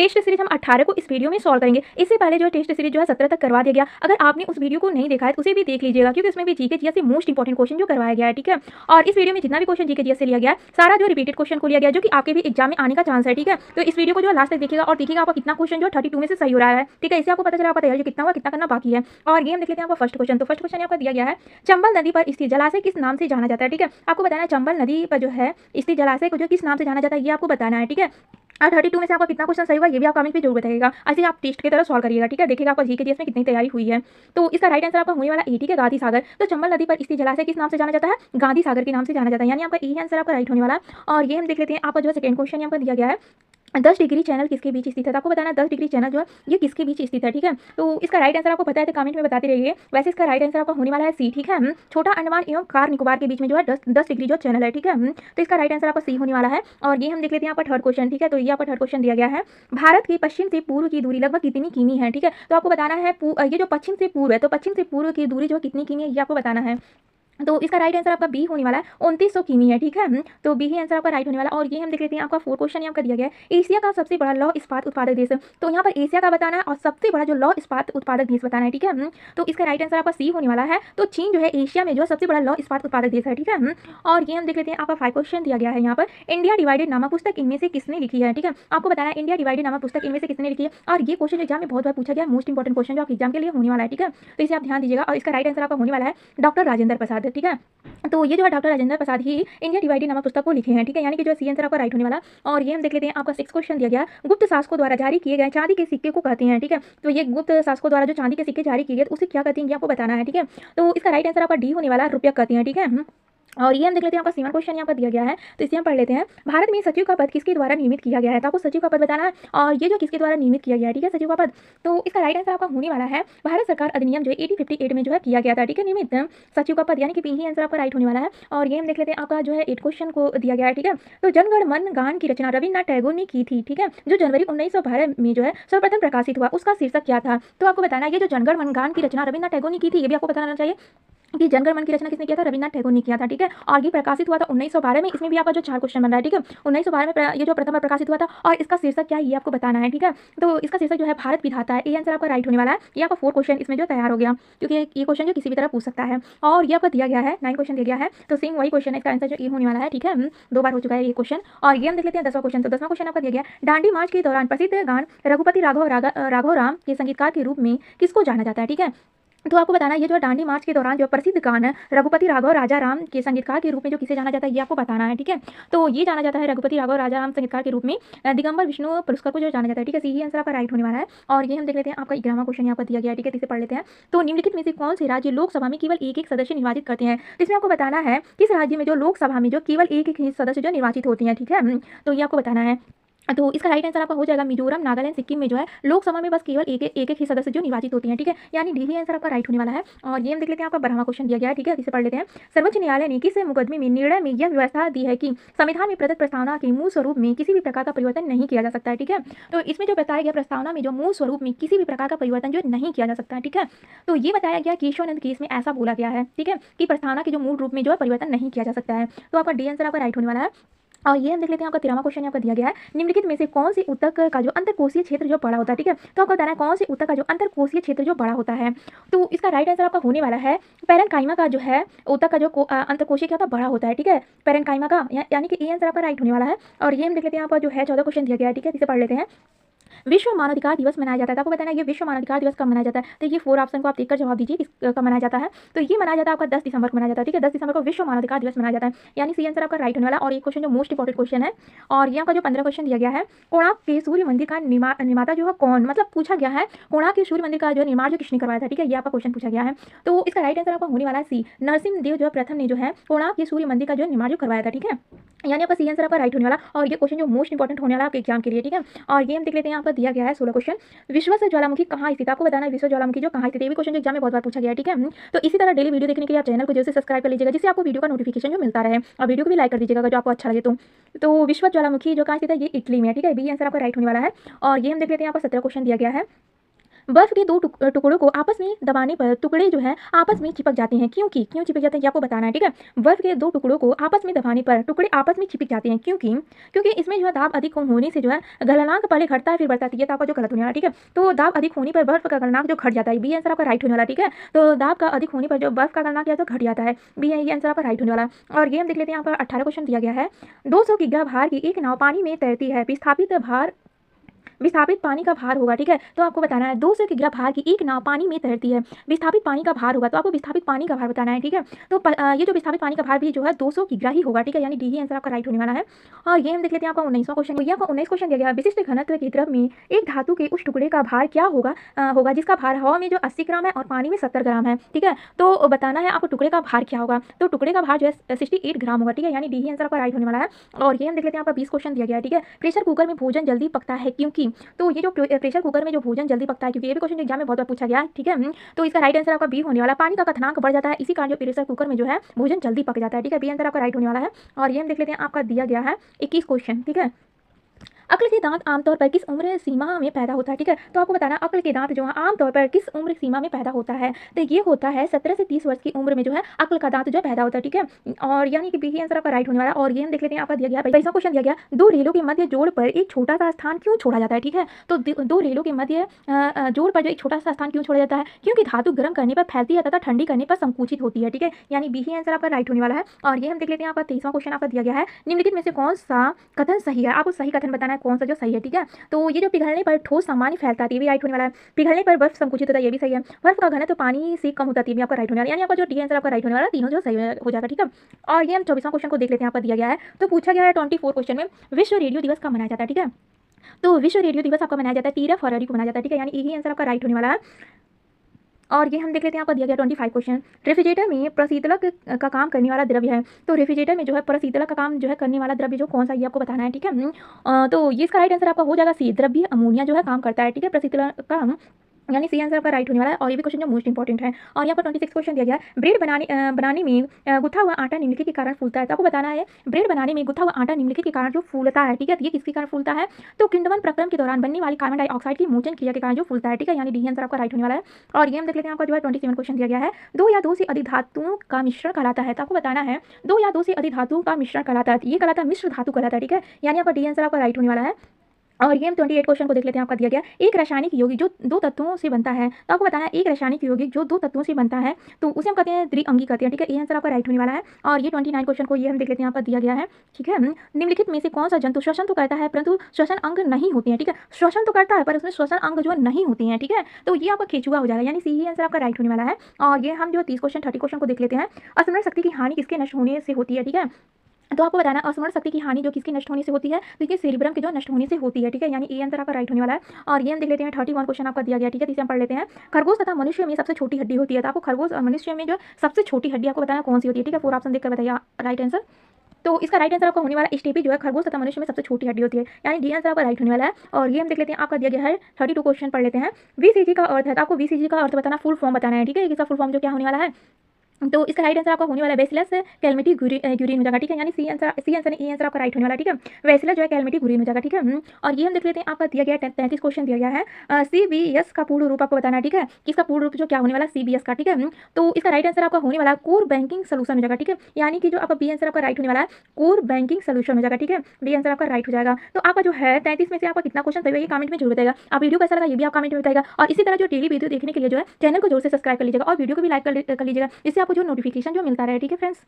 Test series हम 18 को इस वीडियो में सॉल्व करेंगे। इससे पहले जो टेस्ट सीरीज जो है 17 तक करवा दिया गया। अगर आपने उस वीडियो को नहीं देखा है तो उसे भी देख लीजिएगा, क्योंकि उसमें भी जीके जीएस से मोस्ट इंपॉर्टेंट क्वेश्चन जो करवाया गया है, ठीक है। और इस वीडियो में जितना भी क्वेश्चन जीके जीएस से लिया गया है सारा जो रिपीटेड क्वेश्चन को लिया गया, जो कि आपके भी एग्जाम में आने का चांस है, ठीक है। तो इस वीडियो को जो लास्ट तक देखिएगा और देखिएगा आपका कितना क्वेश्चन जो 32 में से सही हो रहा है, ठीक है। इससे आपको पता चला आपका तैयारी कितना हुआ, कितना करना बाकी है। और ये हम देख लेते हैं आपका फर्स्ट क्वेश्चन। तो फर्स्ट क्वेश्चन आपका दिया गया है, चंबल नदी पर स्थित जलाशय किस नाम से जाना जाता है, ठीक है। आपको बताना है चंबल नदी पर जो है स्थित जलाशय को जो किस नाम से जाना जाता है, ये आपको बताना है, ठीक है। और 32 में से आपका कितना क्वेश्चन सही हुआ ये भी आप कमेंट पे जरूर बताइएगा। ऐसे आप टेस्ट की तरह सॉल्व करिएगा, ठीक है। देखिएगा आपका जीके जीएस में कितनी तैयारी हुई है। तो इसका राइट आंसर आपका होने वाला ए, ठीक है, गांधी सागर। तो चंबल नदी पर स्थित जलाशय किस नाम से जाना जाता है, गांधी सागर के नाम से जाना जाता है, यानी आपका ए आंसर आपका राइट होने वाला है। और ये हम देख लेते हैं आपका जो है सेकंड क्वेश्चन यहाँ पर दिया गया है, 10 डिग्री चैनल किसके बीच स्थित है। तो आपको बताना है 10 डिग्री चैनल जो है ये किसके बीच स्थित है, ठीक है। तो इसका राइट आंसर आपको पता है तो कमेंट में बताते रहिए। वैसे इसका राइट आंसर आपका होने वाला है सी, ठीक है। छोटा अंडमान एवं कार निकोबार के बीच में जो है 10 डिग्री जो चैनल है, ठीक है। तो इसका राइट आंसर आपका सी होने वाला है। और ये हम देख लेते हैं आपका थर्ड क्वेश्चन, ठीक है। तो ये आपका थर्ड क्वेश्चन दिया गया है, भारत के पश्चिम से पूर्व की दूरी लगभग कितनी किमी है, ठीक है। तो आपको बताना है ये जो पश्चिम से पूर्व है, तो पश्चिम से पूर्व की दूरी जो कितनी किमी है ये आपको बताना है। तो इसका राइट आंसर आपका बी होने वाला है, 2900 किमी है, ठीक है। तो बी ही आंसर आपका राइट होने वाला है। और ये हम देख लेते हैं आपका फोर्थ क्वेश्चन यहाँ का दिया गया है, एशिया का सबसे बड़ा लौह इस्पात उत्पादक देश। तो यहाँ पर एशिया का बताना है और सबसे बड़ा जो लौह इस्पात उत्पादक देश बताना है, ठीक है। तो इसका राइट आंसर आपका सी होने वाला है। तो चीन जो है एशिया में जो सबसे बड़ा लौह इस्पात उत्पादक देश है, ठीक है। और ये हम देख लेते हैं आपका 5 क्वेश्चन दिया गया है यहाँ पर, इंडिया डिवाइडेड नामक पुस्तक इनमें से किसने लिखी है, ठीक है। आपको बताना है इंडिया डिवाइडेड नामक पुस्तक इनमें से किसने लिखी है। और ये क्वेश्चन एग्जाम में बहुत बार पूछा गया, मोस्ट इंपॉर्टेंट क्वेश्चन जो आप एग्जाम के लिए होने वाला है, ठीक है। तो इसे आप ध्यान दीजिएगा। और इसका राइट आंसर आपका होने वाला है डॉक्टर राजेंद्र प्रसाद, ठीक है। तो ये जो है डॉक्टर राजेंद्र प्रसाद ही इंडिया डिवाइडेड नामक पुस्तक को लिखे हैं, ठीक है। यानी कि जो सी आंसर आपका राइट होने वाला। और ये हम देख लेते हैं आपका 6 क्वेश्चन दिया गया, गुप्त शासकों द्वारा जारी किए गए चांदी के सिक्के को कहते हैं, ठीक है। तो ये गुप्त शासकों द्वारा जो चांदी के सिक्के जारी किए गए उसे क्या कहते हैं ये आपको बताना है, ठीक है। तो इसका राइट आंसर आपका डी होने वाला है, रुपया कहते हैं, ठीक है। और ये हम देख लेते हैं आपका 7वां क्वेश्चन यहाँ पर दिया गया है। तो इसे हम पढ़ लेते हैं, भारत में सचिव का पद किसके द्वारा नियमित किया गया है। तो आपको सचिव का पद बताना है और ये जो किसके द्वारा नियमित किया गया है, ठीक है, सचिव का पद। तो इसका राइट आंसर आपका होने वाला है, भारत सरकार अधिनियम जो 1858 में जो है किया गया था, ठीक है, नियमित सचिव का पद, यानी कि पी ही आंसर आपका राइट होने वाला है। और ये हम देख लेते हैं आपका जो है 8 क्वेश्चन को दिया गया है, ठीक है। तो जनगण मन गान की रचना रविन्द्रनाथ टैगोर ने की थी, ठीक है, जो जनवरी 1912 में जो है सर्वप्रथम प्रकाशित हुआ, उसका शीर्षक क्या था। तो आपको बताना है ये जो जनगण मन गान की रचना रविन्द्रनाथ टैगोर ने की थी, ये भी आपको बताना चाहिए कि जनगण मन की रचना किसने किया था, रविन्द्रनाथ टैगोर ने किया था, ठीक है। और ये प्रकाशित हुआ था 1912 में। इसमें भी आपका जो 4 क्वेश्चन बन रहा है, ठीक है। 1912 में ये जो प्रथम बार प्रकाशित हुआ था और इसका शीर्षक क्या है ये आपको बताना है, ठीक है। तो इसका शीर्षक जो है भारत विधाता है, ये आंसर आपका राइट होने वाला है। ये आपका 4 क्वेश्चन इसमें जो तैयार हो गया, क्योंकि ये क्वेश्चन जो किसी भी तरह पूछ सकता है। और ये आपका दिया गया है 9 क्वेश्चन दिया गया है। तो सेम वही क्वेश्चन है, इसका आंसर जो ये होने वाला है, ठीक है। 2 बार हो चुका है ये क्वेश्चन। और ये हम देख लेते हैं 10वां क्वेश्चन। तो 10वां क्वेश्चन आपका दिया गया, दांडी मार्च के दौरान प्रसिद्ध गान रघुपति राघव राम के संगीतकार के रूप में किसको जाना जाता है, ठीक है। तो आपको बताना है ये जो दांडी मार्च के दौरान जो प्रसिद्ध गान है रघुपति राघव राजा राम के संगीतकार के रूप में जो किसे जाना जाता है ये आपको बताना है, ठीक है। तो ये जाना जाता है रघुपति राघव राजा राम संगीतकार के रूप में दिगंबर विष्णु पुरस्कार को जो जाना जाता है, ठीक है। सी आंसर आपका राइट होने वाला है। और ये हम देख लेते हैं आपका 11वां क्वेश्चन यहाँ पर दिया गया है, ठीक है, इसे पढ़ लेते हैं। तो निम्नलिखित में से कौन से राज्य लोकसभा में केवल एक सदस्य निर्वाचित करते हैं। तो इसमें आपको बताना है किस राज्य में जो लोकसभा में जो केवल एक सदस्य जो निर्वाचित होती है, ठीक है। तो ये आपको बताना है। तो इसका राइट आंसर आपका हो जाएगा मिजोरम, नागालैंड, सिक्किम में जो है लोकसभा में बस केवल एक ही सदस्य जो निर्वाचित होती हैं, ठीक है। यानी डी ही आंसर आपका राइट होने वाला है। और ये हम देख लेते हैं आपका 12वां क्वेश्चन दिया गया है, ठीक है, इसे पढ़ लेते हैं। सर्वोच्च न्यायालय ने किस मुकदमे में निर्णय में यह व्यवस्था दी है कि संविधान में प्रदत्त प्रस्तावना के मूल स्वरूप में किसी भी प्रकार का परिवर्तन नहीं किया जा सकता है, ठीक है। तो इसमें जो बताया गया प्रस्तावना में जो मूल स्वरूप में किसी भी प्रकार का परिवर्तन जो नहीं किया जा सकता है, ठीक है। तो ये बताया गया केशवानंद केस में ऐसा बोला गया है, ठीक है, कि प्रस्तावना के जो मूल रूप में जो है परिवर्तन नहीं किया जा सकता है। तो आपका डी आंसर आपका राइट होने वाला है। और ये हम देख लेते हैं आपका 13वां क्वेश्चन यहाँ पर दिया गया है, निम्नलिखित में से कौन सी ऊतक का जो अंतरकोशीय क्षेत्र जो बड़ा होता है, ठीक है। तो आपको बताना है कौन सी ऊतक का जो अंतरकोशीय क्षेत्र जो बड़ा होता है। तो इसका राइट आंसर आपका होने वाला है पैरेन्काइमा का जो है ऊतक का जो अंतरकोशीय क्या होता है, बड़ा होता है, ठीक है, पैरेन्काइमा का, यानी कि ए आंसर आपका राइट होने वाला है। और ये हम देख लेते हैं यहाँ पर जो है 14 क्वेश्चन दिया गया है, ठीक है, इसे पढ़ लेते हैं। विश्व मानवाधिकार दिवस मनाया जाता है। आपको बताना है ये विश्व मानवाधिकार दिवस कब मनाया जाता है। तो ये 4 ऑप्शन को आप देखकर जवाब दीजिए कब मनाया जाता है। तो ये मनाया जाता है आपका 10 दिसंबर को मनाया जाता है, ठीक है, 10 दिसंबर को विश्व मानवाधिकार दिवस मनाया जाता है, यानी सी आंसर आपका राइट होने वाला। और ये क्वेश्चन जो मोस्ट इंपॉर्टेंट क्वेश्चन है। और यहाँ का जो 15 क्वेश्चन दिया गया है, कोणार्क के सूर्य मंदिर का निर्माता जो है कौन, मतलब पूछा गया है कोणार्क के सूर्य मंदिर का जो निर्माण जो किसने करवाया था, ठीक है, ये आपका क्वेश्चन पूछा गया है। तो इसका राइट आंसर आपका होने वाला है सी, नरसिंह देव जो है प्रथम ने जो है कोणार्क के सूर्य मंदिर का जो निर्माण जो करवाया था, ठीक है, यानी आपका सी आंसर आपका राइट होने वाला। और ये क्वेश्चन जो मोस्ट इंपॉर्टेंट होने वाला आपके एग्जाम के लिए, ठीक है। और ये हम देख लेते हैं यहाँ पर दिया गया है 16 क्वेश्चन, विश्व से ज्वालामुखी कहाँ स्थित है। आपको बताना है विश्व ज्वालामुखी जो कहाँ स्थित है। ये भी क्वेश्चन एग्जाम में बहुत बार पूछा गया है, ठीक है। तो इसी तरह डेली वीडियो देखने के लिए आप चैनल को जैसे सब्सक्राइब कर लीजिएगा, जिससे आपको वीडियो का नोटिफिकेशन जो मिलता रहे। और वीडियो को भी लाइक कर दीजिएगा जो आपको अच्छा लगे तो विश्व ज्वालामुखी जो कहाँ स्थित है ये इटली में है, ठीक है, बी आंसर आपका राइट होने वाला है। और ये हम देख लेते हैं यहाँ पर 17 क्वेश्चन दिया गया है, बर्फ के दो टुकड़ों को आपस में दबाने पर टुकड़े जो है आपस में चिपक जाते हैं, क्योंकि क्यों चिपक जाते हैं ये आपको बताना है, ठीक है। बर्फ के दो टुकड़ों को आपस में दबाने पर टुकड़े आपस में चिपक जाते हैं, क्योंकि क्योंकि इसमें जो है दाब अधिक होने से जो है गलनांक पहले घटता है फिर बढ़ता है। ये तो आपका जो गलत होने वाला, ठीक है। तो दाब अधिक होने पर बर्फ का गलनांक जो घट जाता है, बी आंसर आपका राइट होने वाला, ठीक है। तो दाब का अधिक होने पर जो बर्फ का गलनांक तो घट जाता है, बी ये आंसर आपका राइट होने वाला। और ये हम देख लेते हैं, आपका 18 क्वेश्चन दिया गया है। 200 किग्रा भार की एक नाव पानी में तैरती है, विस्थापित पानी का भार होगा, ठीक है। तो आपको बताना है 200 किग्रा भार की एक नाव पानी में तैरती है, विस्थापित पानी का भार होगा, तो आपको विस्थापित पानी का भार बताना है, ठीक है। तो ये जो विस्थापित पानी का भार भी जो है 200 किग्रा ही होगा, ठीक है, यानी डी ही आंसर आपका राइट होने वाला है। और ये हम देख लेते हैं, आपका 19वां क्वेश्चन। ये आपका 19 क्वेश्चन दिया गया, विशिष्ट घनत्व के द्रव में एक धातु के उस टुकड़े का भार क्या होगा जिसका भार हवा में जो 80 ग्राम है और पानी में 70 ग्राम है, ठीक है। तो बताना है आपको टुकड़े का भार क्या होगा, तो टुकड़े का भार जो है 68 ग्राम होगा, ठीक है, यानी डी ही आंसर आपका राइट होने वाला है। और ये हम देख लेते हैं, आपका 20 क्वेश्चन दिया गया है, ठीक है। प्रेशर कुकर में भोजन जल्दी पकता है क्योंकि, तो ये जो प्रेशर कुकर में जो भोजन जल्दी पकता है, क्योंकि ये भी क्वेश्चन एग्जाम में बहुत बार पूछा गया है, ठीक है। तो इसका राइट आंसर आपका बी होने वाला, पानी का क्वथनांक बढ़ जाता है, इसी कारण जो प्रेशर कुकर में जो है भोजन जल्दी पक जाता है, ठीक है, बी आंसर आपका राइट होने वाला है। और ये हम देख लेते हैं, आपका दिया गया है 21 क्वेश्चन, ठीक है। अक्ल के दांत आमतौर पर किस उम्र सीमा में पैदा होता है, ठीक है। तो आपको बताना अक्ल के दांत जो है आमतौर पर किस उम्र सीमा में पैदा होता है, तो ये होता है 17 से 30 वर्ष की उम्र में जो है अक्ल का दांत जो पैदा होता है, ठीक है। और यानी कि बी ही आंसर आपका राइट होने वाला है। और ये हम देख लेते हैं, आपका दिया गया 22वां क्वेश्चन दिया गया, दो रेलों के मध्य जोड़ पर एक छोटा सा स्थान क्यों छोड़ा जाता है, ठीक है। तो दो रेलों के मध्य जोड़ पर जो एक छोटा सा स्थान क्यों छोड़ा जाता है, क्योंकि धातु गर्म करने पर फैलती है तथा ठंडी करने पर संकुचित होती है, ठीक है, यानी बी ही आंसर आपका राइट होने वाला है। और ये हम देख लेते हैं, आपका 23वां क्वेश्चन आपका दिया गया है, निम्नलिखित में से कौन सा कथन सही है, आपको सही कथन बताना है कौन सा जो सही है, ठीक है। तो ये जो पिघलने पर ठोस सामान्य फैलता है, ये भी राइट होने वाला है। पिघलने पर बर्फ संकुचित होता है, ये भी सही है। बर्फ का घनत्व तो पानी से कम होता है, ये भी आपका राइट होने वाला है, यानी आपका जो डी आंसर आपका राइट होने वाला है, तीनों जो सही हो जाएगा, ठीक है। और ये हम 24वां क्वेश्चन को देख लेते हैं, आपका दिया गया है, तो पूछा गया है 24 क्वेश्चन में, विश्व रेडियो दिवस कब मनाया जाता है, ठीक है। तो विश्व रेडियो दिवस आपका मनाया जाता है 13 फरवरी को मनाया जाता है, ठीक है, यानी यही आंसर आपका राइट होने वाला है। और ये हम देख लेते हैं, आपको दिया गया 25 क्वेश्चन, रेफ्रिजरेटर में प्रशीतलक का काम करने वाला द्रव्य है, तो रेफ्रिजरेटर में जो है प्रशीतलक का काम जो है करने वाला द्रव्य जो कौन सा, ये आपको बताना है, ठीक है। तो ये इसका राइट आंसर आपका हो जाएगा सी, द्रव्य अमोनिया जो है काम करता है, ठीक है, प्रशीतलक का, यानी सी आंसर आपका राइट होने वाला है। और ये भी क्वेश्चन जो मोस्ट इंपॉर्टेंट है। और यहाँ पर 26 क्वेश्चन दिया गया है, ब्रेड बनाने में गुथा हुआ आटा निम्नलिखित के कारण फूलता है, तो आपको बताना है ब्रेड बनाने में गुथा हुआ आटा निम्नलिखित के कारण जो फूलता है, ठीक है, ये किसके कारण फूलता है, तो किण्वन प्रक्रम के दौरान बनने वाली कार्बन डाइऑक्साइड की मोचन क्रिया के कारण जो फूलता है, ठीक है, यानी डी आंसर आपका राइट होने वाला है। और ये हम देख लेते हैं, आपका जो है 27 क्वेश्चन दिया गया है, दो या दो से अधिक धातुओं का मिश्रण कहलाता है, तो आपको बताना है दो या दो से अधिक धातुओं का मिश्रण कहलाता है, ये कहलाता है मिश्र धातु कहलाता है, ठीक है, यानी आपका डी आंसर आपका राइट होने वाला है। और ये हम 28 क्वेश्चन को देख लेते हैं, आपका दिया गया एक रासायनिक यौगिक जो दो तत्वों से बनता है, तो आपको बताना है एक रासायनिक यौगिक जो दो तत्वों से बनता है, तो उसे हम कहते हैं द्विअंगी कहते हैं, ठीक है, ये आंसर आपका राइट होने वाला है। और ये 29 क्वेश्चन को ये हम देख लेते हैं, आपका दिया गया है, ठीक है, निम्नलिखित में से कौन सा जंतु श्वसन तो करता है परंतु श्वसन अंग नहीं होते हैं, ठीक है, श्वसन तो करता है पर उसमें श्वसन अंग जो नहीं होते हैं, ठीक है, तो ये आपका केचुआ हो जाएगा, यानी सी ही आंसर आपका राइट होने वाला है। और ये हम जो 30 क्वेश्चन को देख लेते हैं, अस्मरण शक्ति की हानि किसके नष्ट होने से होती है, ठीक है, तो आपको बताना अस्मरण शक्ति की हानि जो किसके नष्ट होने से होती है, तो ये सेरिब्रम के जो नष्ट होने से होती है, ठीक है, यानी ए आंसर आपका राइट होने वाला है। और ये हम देख लेते हैं 31 क्वेश्चन आपका दिया गया, ठीक है, इसे हम पढ़ लेते हैं, खरगोश तथा मनुष्य में सबसे छोटी हड्डी होती है, तो आपको खरगोश और मनुष्य में जो सबसे छोटी हड्डी आपको बताना कौन सी होती है, ठीक है, 4 ऑप्शन देखकर बताइए राइट आंसर। तो इसका राइट आंसर आपका होने वाला स्टेपी जो है खरगोश तथा मनुष्य में सबसे छोटी हड्डी होती है, यानी डी आंसर आपका राइट होने वाला है। और ये हम देख लेते हैं, आपका दिया गया है 32 क्वेश्चन पढ़ लेते हैं, वीसीजी का अर्थ है, तो आपको वीसीजी का अर्थ बताना, फुल फॉर्म बताना है, ठीक है, इसका फुल फॉर्म जो क्या होने वाला है, तो इसका राइट आंसर आपका होने वाला है बेसिलस कैलमिटी ग्यूरिन हो जाएगा, ठीक है, यानी सी आंसर ए आंसर आपका राइट होने वाला है, ठीक है, बेसिलस जो है कैलमिटी ग्यूरिन हो जाएगा, ठीक है। और ये हम देख लेते हैं, आपका दिया गया 33 क्वेश्चन दिया गया है, सीबीएस का पूर्ण रूप आपको बताना है, ठीक है, किसका पूर्ण रूप जो क्या होने वाला सीबीएस का, ठीक है, तो इसका राइट आंसर आपका होने वाला कोर बैंकिंग सोल्यूशन हो जाएगा, ठीक है, यानी कि जो आपका बी आंसर आपका राइट होने वाला है कोर बैंकिंग सोल्यूशन हो जाएगा, ठीक है, बी आंसर आपका राइट हो जाएगा। तो आपका जो है 33 में से आपका कितना क्वेश्चन सही है ये कमेंट में जरूर बताएगा। आप वीडियो कैसा लगा ये भी आप कमेंट में बताएगा, और इसी तरह जो डेली वीडियो देखने के लिए जो है चैनल को जोर से सब्सक्राइब कर लीजिएगा और वीडियो को भी लाइक कर लीजिएगा, जिससे आपको जो नोटिफिकेशन जो मिलता रहे, ठीक है फ्रेंड्स।